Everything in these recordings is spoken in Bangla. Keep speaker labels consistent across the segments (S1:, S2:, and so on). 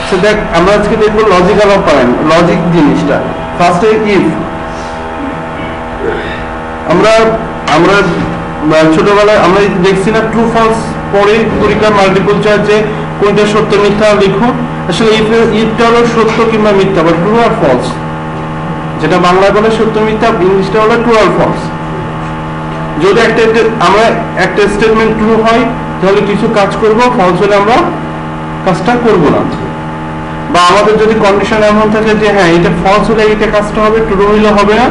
S1: সো দেখ আমরা আজকে দেখবো লজিক্যাল অপারেন্ট, লজিক জিনিসটা। ফার্স্টে ইফ আমরা আমরা ছোটবেলায় আমরা দেখছি না ট্রু ফলস পরে পরীক্ষার মাল্টিপল চয়েসে কোনটা সত্য মিথ্যা লিখো। আসলে ইফটা হলো সত্য কিংবা মিথ্যা বা ট্রু আর ফলস, যেটা বাংলা বলে সত্য মিথ্যা, ইংলিশটা হলো ট্রু আর ফলস। যদি আমরা একটা স্টেটমেন্ট ট্রু হয় তাহলে কিছু কাজ করব, ফলস হলে আমরা কাজটা করব না। বা আমাদের যদি কন্ডিশন এমন থাকে যে হ্যাঁ এটা ফলস হলে এটা কাজটা হবে, ট্রু হলে হবে না,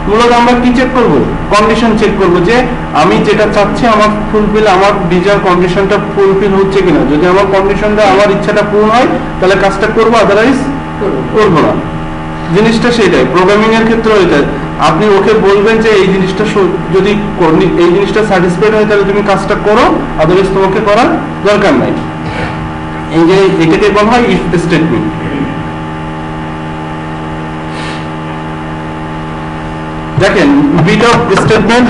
S1: মূলত আমরা কি চেক করব? কন্ডিশন চেক করব যে আমি যেটা চাচ্ছি আমার ফুলফিল, আমার ডিজায়ার কন্ডিশনটা ফুলফিল হচ্ছে কিনা। যদি আমার কন্ডিশনটা আমার ইচ্ছাটা পূরণ হয় তাহলে কাজটা করব, আদারওয়াইজ করব না। জিনিসটা সেটাই প্রোগ্রামিং এর ক্ষেত্রে এটাই। আপনি ওকে বলবেন যে এই জিনিসটা যদি এই জিনিসটা স্যাটিসফাইড হয় তাহলে তুমি কাজটা করো, আদারওয়াইজ তোমাকে করার দরকার নাই। এই যে এটাকে বলা হয় ইফ স্টেটমেন্ট। দেখেন বিট অফ স্টেটমেন্ট,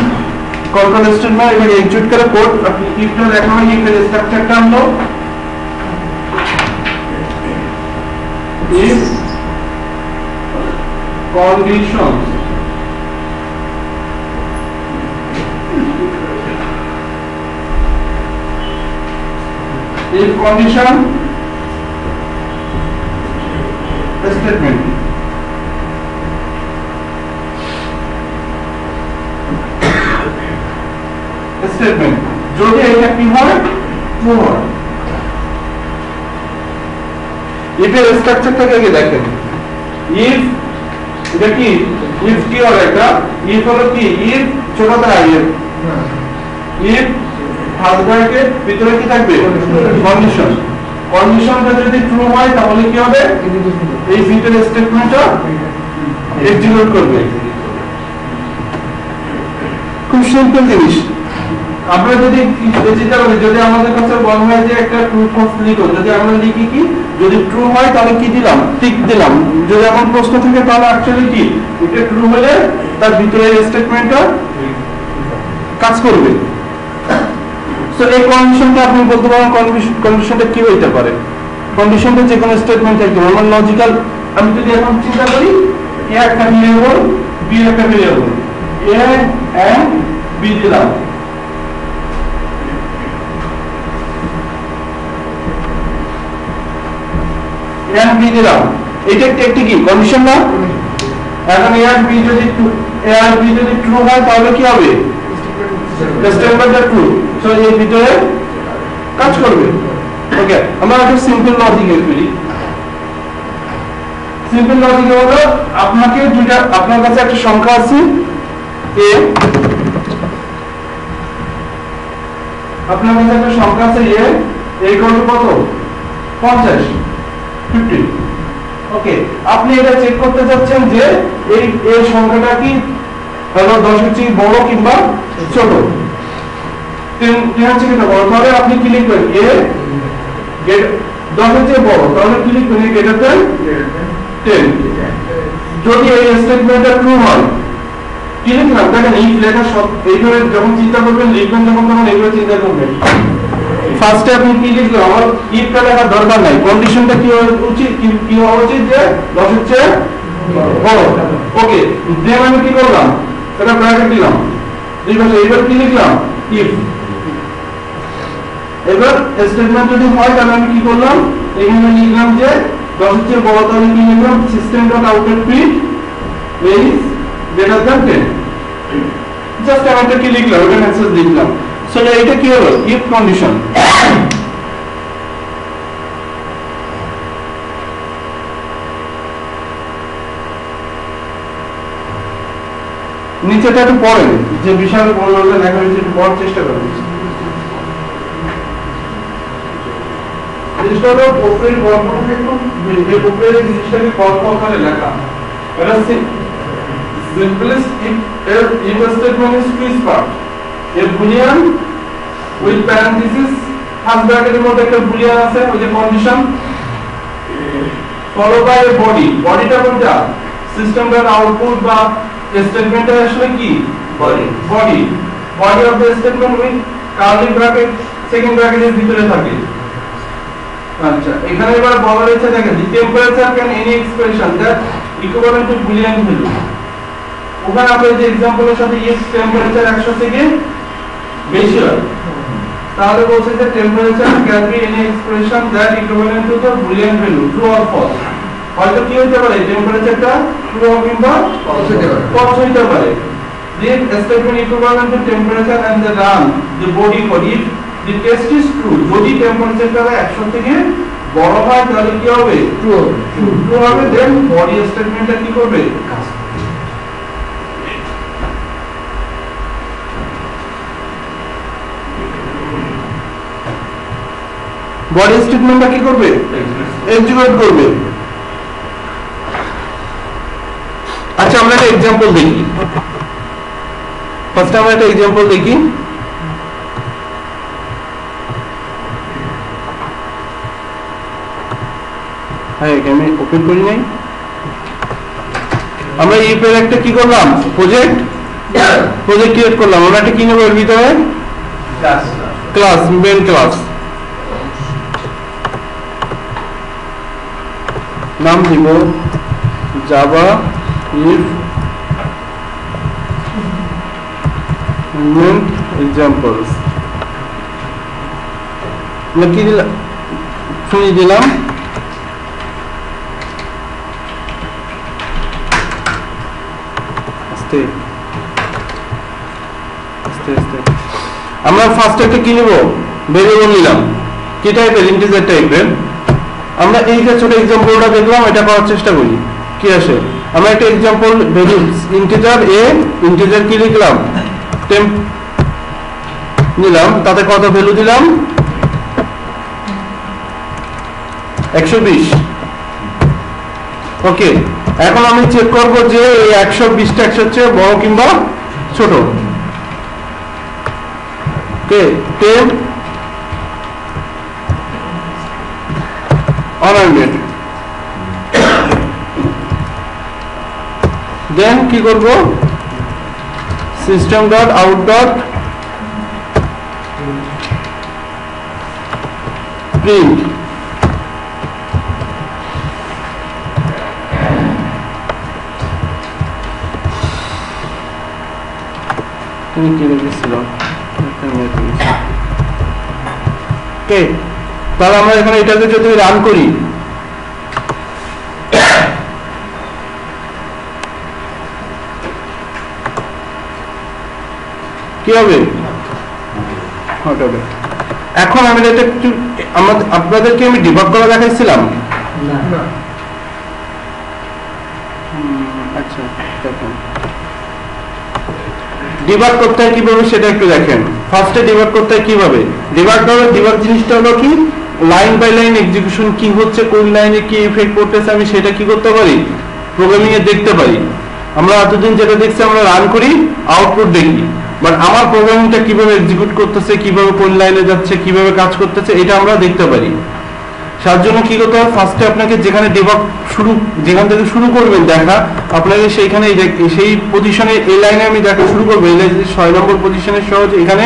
S1: কন্ট্রোল স্টেটমেন্ট এবং এক্সিকিউট করে কোড। আপনি ইফটা দেখা হয় ইফের স্ট্রাকচারটা আনলো, if condition if condition statement statement যদি এটা কি হয় ট্রু হয়। if এর স্ট্রাকচারটাকে আগে দেখেন। if এটা কি if কি হবে একটা if হলো কি if ছোটটা if if ফার্স্ট ব্র্যাকেট ভিতরে কি থাকবে কন্ডিশন। কন্ডিশনটা যদি ট্রু হয় তাহলে কি হবে এই ফিল্টার স্টেটমেন্টটা এক্সিকিউট করবে। খুব সিম্পল জিনিস। আমরা যদি চিন্তা করি যদি আমাদের কাছে বলা হয় যে একটা ট্রু ফলস লিখো, যদি আমরা লিখি কি যদি ট্রু হয় তাহলে কি দিলাম টিক দিলাম। যদি এমন প্রশ্ন থাকে তাহলে অ্যাকচুয়ালি কি এটা ট্রু হলে তার ভিতরে স্টেটমেন্টটা কাজ করবে। তো এই কন্ডিশনটা আপনি বলতে পারেন কন্ডিশনটা কি হইতে পারে। কন্ডিশনটা যে কোনো স্টেটমেন্ট থাকতে পারে। আমার লজিক্যাল আমি যদি এখন চিন্তা করি এ একটা ভেরিয়েবল বি একটা ভেরিয়েবল, এ এন্ড বি দিলাম, এন্ড বি দিলাম, এটা একটি কি কন্ডিশন না? এখন এ আর বি যদি ট্রু হয় তাহলে কি হবে স্টেটমেন্টটা ট্রু, সো এর ভিতরে কাজ করবে। ওকে, আমরা একটা সিম্পল লজিক করি। সিম্পল লজিক হলো আপনাকে দুইটা, আপনার কাছে একটা সংখ্যা আছে a, আপনার কাছে একটা সংখ্যা আছে a ইকুয়াল টু কত 50 50। ওকে, আপনি এটা চেক করতে যাচ্ছেন যে এই সংখ্যাটা কি হলো 10 এর চেয়ে বড় কিংবা ছোট। 10 এর চেয়ে বড় তাহলে আপনি কি লিখবেন a 10 এর চেয়ে বড়, তাহলে কি লিখবেন গ্রেটার দ্যান 10। যদি এই স্টেটমেন্টটা ট্রু হয় কি লিখলাম? দেখেন এই লেখা সব এইভাবে যখন চিন্তা করবেন লিখবেন যখন তখন এইভাবে চিন্তা করবেন। ফার্স্টে আপনি কি লিখলেন? আমার ইফটা লেখার দরকার নাই, কন্ডিশনটা কি হওয়া উচিত কি হওয়া উচিত যে 10 এর চেয়ে বড়। ওকে, দেন আমি কি করলাম এটা ব্র্যাকেট দিলাম দুই পাশে। এবার কি লিখলাম ইফ। এবার স্টেটমেন্ট যদি হয় তাহলে আমি কি করলাম এখানে লিখলাম যে 10 এর চেয়ে বড়, তাহলে কি লিখলাম system dot output print is greater than 10। Just আমি এটা কি লিখলাম এটা মেসেজ লিখলাম। সো এটা কি হলো ইফ কন্ডিশন। নিচেটা একটু পড়েন যে বিশাল বড় লেখা হয়েছে, একটু পড়ার চেষ্টা করেন। জিনিসটা হলো উপরের গল্পটাকে একটু উপরের জিনিসটাকে গল্প আকারে লেখা। এটা simplest if statement is two part, a boolean with parenthesis first bracket এর মধ্যে একটা boolean আছে ওই যে condition, followed by a body, bodyটা কোনটা সিস্টেম ডট আউটপুট বা স্টেটমেন্টটা আসলে কি body of the statement with curly bracket second ব্র্যাকেটের ভিতরে থাকে। আচ্ছা এখানে এবার বলা রয়েছে দেখেন the temperature can any expression that equivalent to boolean value ওখানে আমরা যে एग्जांपलेর সাথে if temperature 100 থেকে বেশি হয় তাহলে বলছে যে temperature can be any expression that equivalent to the boolean value true or false হয়তো কি হতে পারে টেম্পারেচারটা ট্রু কিংবা ফলস হতে পারে then statement equivalent to temperature and the run the body for if the test is true যদি টেম্পারেচারটা 100 থেকে বড় হয় তাহলে কি হবে ট্রু হবে দেন বডি স্টেটমেন্টটা কি করবে কাজ বডি স্টেটমেন্টটা কি করবে এক্সিকিউট করবে আচ্ছা আমরা একটা एग्जांपल দেখি ফার্স্ট আমরা একটা एग्जांपल দেখি হ্যাঁ আমি ওপেন করি নাই আমরা এই পের একটা কি করলাম প্রজেক্ট ক্রিয়েট করলাম আমরা একটা কি নেব এর ভিতরে ক্লাস মেন ক্লাস নাম দিব জাভা if main examples কি দিলাম শুনি দিলাম আমরা ফার্স্ট একটা কি নেব ভেরিয়েবল নিলাম কি টাইপের ইন্টিজার টাইপের আমরা এই যে ছোট एग्जांपलটা দেখলাম এটা করার চেষ্টা করি কি আসে আমরা একটা example values integer a integer কি লিখলাম টেম্প নিলাম তাতে কত ভ্যালু দিলাম 120 ওকে এখন আমি চেক করব যে এই 120 টা 100 চেয়ে বড় কিংবা ছোট ওকে টেম্প অনলাইন দেন কি করব system.out.print কি লিখেছিল ওকে তাহলে আমরা এখানে এটাকে যদি রান করি কি হবে এখন আমি এটা একটু আপনাদেরকে আমি ডিবাগ করা দেখাইছিলাম না আচ্ছা দেখেন ডিবাগ করতে হয় কিভাবে সেটা একটু দেখেন ফার্স্টে ডিবাগ করতে হয় কিভাবে ডিবাগ জিনিসটা হলো কি লাইন বাই লাইন এক্সিকিউশন কি হচ্ছে কোন লাইনে কি ইফেক্ট করতেছে আমি সেটা কি করতে পারি প্রোগ্রামিং এ দেখতে পারি আমরা এতদিন যেটা দেখছি আমরা রান করি আউটপুট দেখি বাট আমার প্রোগ্রামিংটা কিভাবে এক্সিকিউট করতেছে কিভাবে কোন লাইনে যাচ্ছে কিভাবে কাজ করতেছে এটা আমরা দেখতে পারি তার জন্য কি করতে হবে ফার্স্টে আপনাকে যেখানে ডিবাগ যেখান থেকে শুরু করবেন দেখা আপনাকে সেইখানে সেই পজিশনে এই লাইনে আমি দেখা শুরু করব এই লাইনে 6 নম্বর পজিশনে সহজ এখানে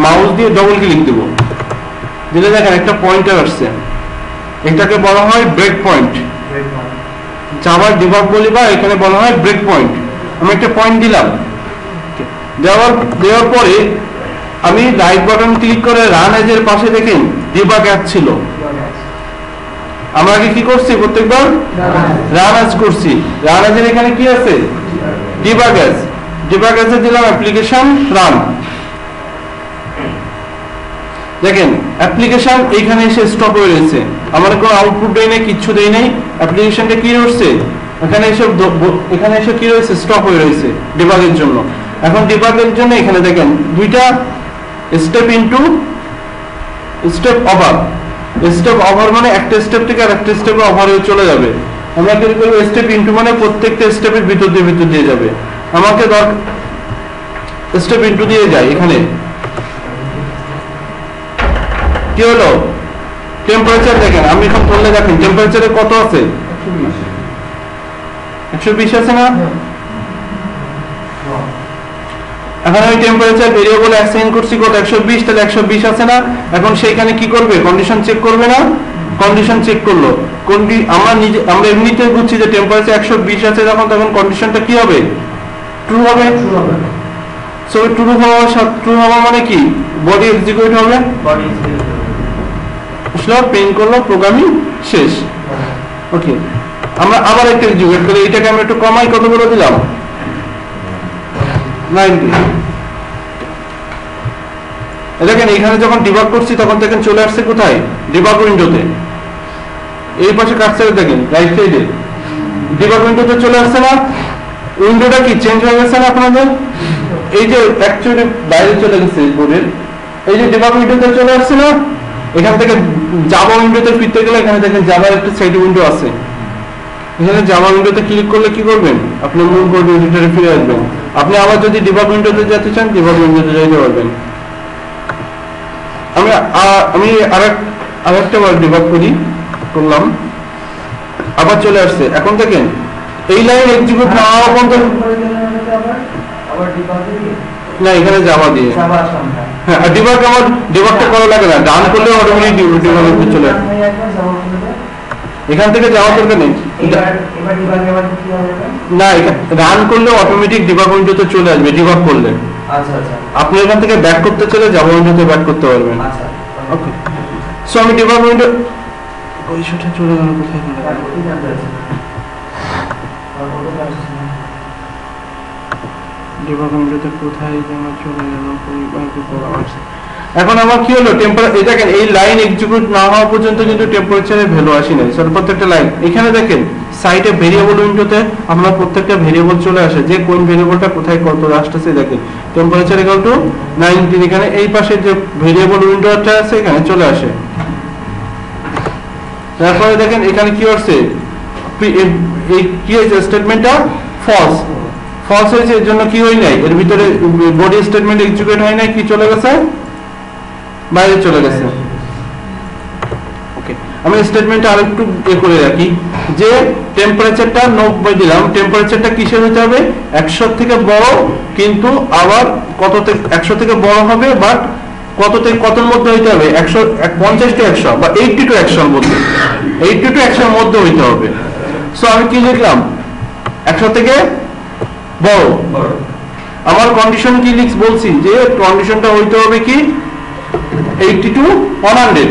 S1: মাউস দিয়ে ডবল ক্লিক দেব দিলে দেখেন একটা পয়েন্টার আসছে এটাকে বলা হয় ব্রেক পয়েন্ট জাভার ডিবাগ বলি বা এখানে বলা হয় ব্রেক পয়েন্ট আমি একটা পয়েন্ট দিলাম দেওয়ার পরে আমি রাইট বাটন ক্লিক করে রান এজ এর পাশে দেখেন ডিবাগ অ্যাপ ছিল আমরা কি করছি প্রত্যেকবার রান এজ করছি রান এজ এর এখানে কি আছে ডিবাগ এজ এ দিলাম অ্যাপ্লিকেশন রান দেখেন অ্যাপ্লিকেশন এইখানে এসে স্টপ হয়ে গেছে আমার কোনো আউটপুট দেই নাই কিছু দেই নাই অ্যাপ্লিকেশনটা কি হচ্ছে এখানে এসে কি রয়েছে স্টপ হয়ে রয়েছে ডিবাগের জন্য এখন ডিবাগের জন্য এখানে দেখেন দুইটা স্টেপ ইনটু স্টেপ ওভার মানে একটা স্টেপ থেকে আরেকটা স্টেপে ওভার হয়ে চলে যাবে আমরা কি করব স্টেপ ইনটু মানে প্রত্যেকটা স্টেপের ভিতর দিয়ে যাবে আমাকে স্টেপ ইনটু দিয়ে যায় এখানে কি হলো টেম্পারেচার দেখেন আমি এখন বললে দেখেন টেম্পারেচারে কত আছে 120 আছে না এখন আমি টেম্পারেচার ভেরিয়েবল অ্যাসাইন করছি কত 120 তাহলে 120 আছে না এখন সেইখানে কি করবে কন্ডিশন চেক করবে না কন্ডিশন চেক করলো, আমরা এমনিতে বুঝছি যে টেম্পারেচার 120 আছে তখন কন্ডিশনটা কি হবে, ট্রু হবে। সো ট্রু হওয়া মানে কি, বডি এক্সিকিউট হবে, পেইন করলো, প্রোগ্রামিং শেষ। ওকে, আমরা আবার একটা এক্সিকিউট করি, এটাকে আমরা একটু কমাই, কত করে দিলাম 90। দেখেন এখানে যখন ডিবাগ করছি তখন দেখেন চলে আসছে কোথায়, ডিবাগ উইন্ডোতে। এই পাশে কার্সারে দেখেন রাইট সাইডে ডিবাগ উইন্ডোতে চলে আসছে না, উইন্ডোটা কি চেঞ্জ হয়ে গেছে না আপনাদের, এই যে অ্যাকচুয়ালি বাইরে চলে গেছে বোর্ডের, এই যে ডিবাগ উইন্ডোতে চলে আসছে না, এখান থেকে জাভা উইন্ডোতে ফিরতে গেলে এখানে দেখেন জাভার একটা সাইড উইন্ডো আছে, এখানে জাভা উইন্ডোতে ক্লিক করলে কি করবেন, আপনি মূল কোড এডিটরে ফিরে আসবেন। আপনি আবার যদি ডিবাগ উইন্ডোতে যেতে চান ডিবাগ উইন্ডোতে যেতে পারবেন। আমি আরেকটা বার ডিবাগ করলাম, আবার চলে আসছে। এখন দেখেন এই লাইন এক্সিকিউট না হওয়া পর্যন্ত, না এখানে জাভা দিয়ে, হ্যাঁ ডিবাগটা করা লাগে না, রান করলে অটোমেটিক ডিবাগ চলে আসে। এখান থেকে যাওয়ার দরকার নেই, না রান করলে অটোমেটিক ডিবাগ উইন্ডোতে চলে আসবে ডিবাগ করলে। আপনি এখান থেকে ব্যাক করতে চলে জাভা উইন্ডোতে ব্যাক করতে পারবেন। ওকে, সো আমি ডিবাগ উইন্ডো পজিশনটা চলে গেল কোথায়, ডিবাগ উইন্ডোতে কোথায় যেন চলে গেল, এখন আমার কি হলো টেম্পারেচার, দেখেন এই লাইন এক্সিকিউট না হওয়া পর্যন্ত কিন্তু টেম্পারেচারের ভ্যালু আসে নাই। সব প্রত্যেকটা লাইন এখানে দেখেন সাইটে ভেরিয়েবল উইন্ডোতে আমরা প্রত্যেকটা ভেরিয়েবল চলে আসে, যে কোন ভেরিয়েবলটা কোথায় কত আসতেছে, দেখেন টেম্পারেচার ইকুয়াল টু 19, এখানে এই পাশে যে ভেরিয়েবল উইন্ডোটা আছে এখানে চলে আসে। তারপরে দেখেন এখানে কি হচ্ছে, এই কি হয়েছে, স্টেটমেন্টটা ফলস হয়েছে, এর জন্য কি হয় নাই, এর ভিতরে বডি স্টেটমেন্ট এক্সিকিউট হয় নাই, কি চলে গেছে, বাইরে চলে গেছে। ওকে, আমি স্টেটমেন্টটা আরেকটু করে রাখি, যে টেম্পারেচারটা 90 দিলাম, টেম্পারেচারটা কিসের হতে হবে, 100 থেকে বড়, কিন্তু আবার কত থেকে 100 থেকে বড় হবে, বাট কত থেকে কতর মধ্যে হইতে হবে, 50 টু 100 বা 80 টু 100 এর মধ্যে, 80 টু 100 এর মধ্যে হইতে হবে। সো আমি কি লিখলাম, 100 থেকে বড়। আমার কন্ডিশন কি বলছি, যে কন্ডিশনটা হইতে হবে কি 80 টু 100,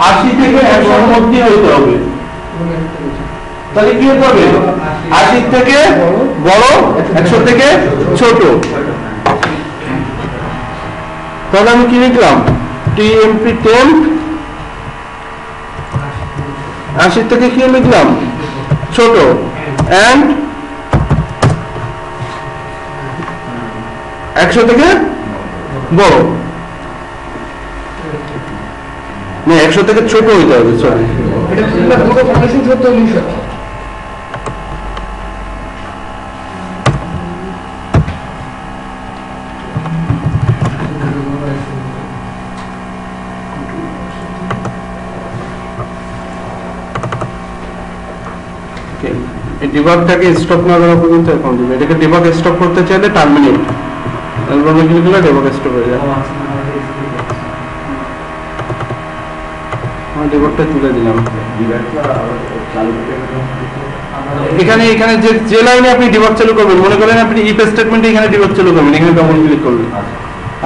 S1: 80 থেকে 100 এর মধ্যে হইতে হবে। তাহলে কি হতে হবে, 80 থেকে বড়, 100 থেকে ছোট। তাহলে আমি কি লিখলাম, টিএমপি টেম্প 80 থেকে কি লিখলাম, ছোট, এন্ড 100 থেকে বড়, না 100 থেকে ছোট হইতে হবে। সরি, ডিবাগটাকে স্টপ না করা পর্যন্ত এখন দিবে, এটাকে ডিবাগ স্টপ করতে চাইলে টার্মিনেট অ্যালবামে ক্লিক করলে ডিবাগ স্টপ হয়ে যায়। আমি ডিবাগটা তুলে দিলাম। এখানে যে লাইনে আপনি ডিবাগ চালু করবেন, মনে করেন আপনি ইফ স্টেটমেন্টে এখানে ডিবাগ চালু করবেন, এখানে ডবল ক্লিক করবেন,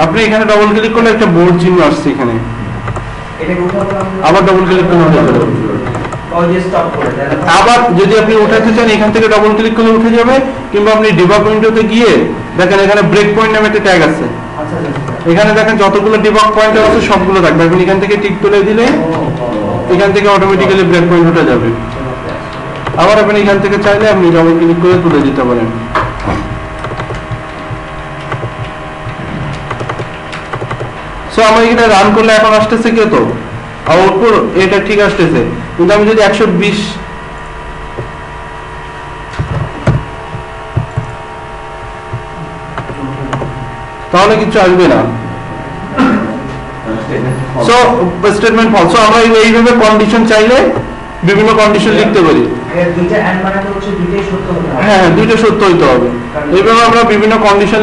S1: আপনি এখানে ডবল ক্লিক করলে একটা বোর্ড চিহ্ন আসছে, এখানে আবার ডবল ক্লিক করলে আবার যদি আপনি উঠাতে চান এখান থেকে ডবল ক্লিক করলে উঠে যাবে, কিংবা আপনি ডিবাগ উইন্ডোতে গিয়ে দেখেন এখানে ব্রেক পয়েন্ট নামে একটা ট্যাগ আছে, এখানে দেখেন যতগুলো ডিবাগ পয়েন্ট আছে সবগুলো থাকবে, আপনি এখান থেকে টিক তুলে দিলে এখান থেকে অটোমেটিক্যালি ব্রেক পয়েন্ট উঠে যাবে। আবার আপনি এখান থেকে চাইলে আপনি ডবল ক্লিক করে তুলে দিতে পারেন। সো আমার এখানে রান করলে এখন আসতেছে কত আউটপুট, এটা ঠিক আসতেছে, কিন্তু আমি যদি 120 তাহলে কিছু আসবে না। So statement false. সো আমরা এইভাবে কন্ডিশন চাইলে বিভিন্ন কন্ডিশন লিখতে পারি। হ্যাঁ, দুইটা সত্য হইতে হবে। এইভাবে আমরা বিভিন্ন কন্ডিশন